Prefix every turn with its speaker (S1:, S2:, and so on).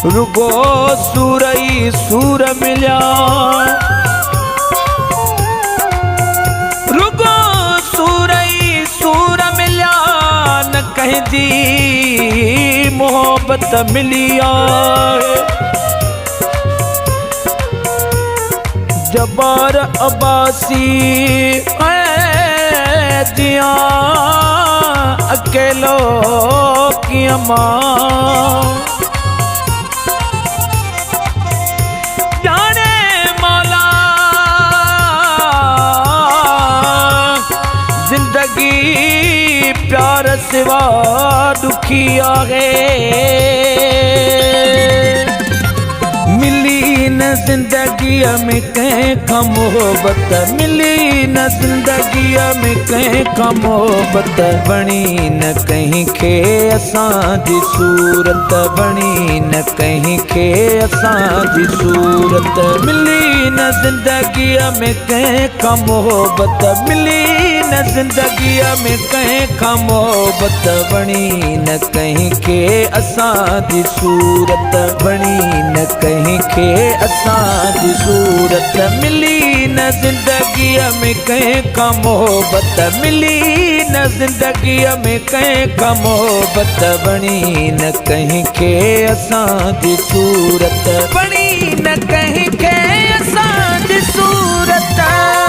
S1: रुगो सूरई सूर मिलिया, रुगो सूरई सूर मिलिया, न कहीं जी मोहब्बत मिलिया। जबार अब्बासी दिया अकेलो की अम्मा, जाने मौला जिंदगी प्यार सिवा दुखिया है। मिली न जिंदगी में कहीं का मोहब्बत, मिली न जिंदगी में कहीं का मोहब्बत, बनी न कहीं खे असां जी सूरत, बनी न कहीं खे असां जी सूरत। मिली न जिंदगी में कहीं का मोहब्बत, मिली न जिंदगी में कहीं का मोहब्बत, बनी न कहीं खे असां जी सूरत, बनी न कहीं खे असां जी सूरत। मिली न जिंदगी में कहीं का मोहब्बत, मिली न जिंदगी में कहीं का मोहब्बत, बनी न कहीं खे असां जी सूरत, बनी न कहीं खे असां जी सूरत।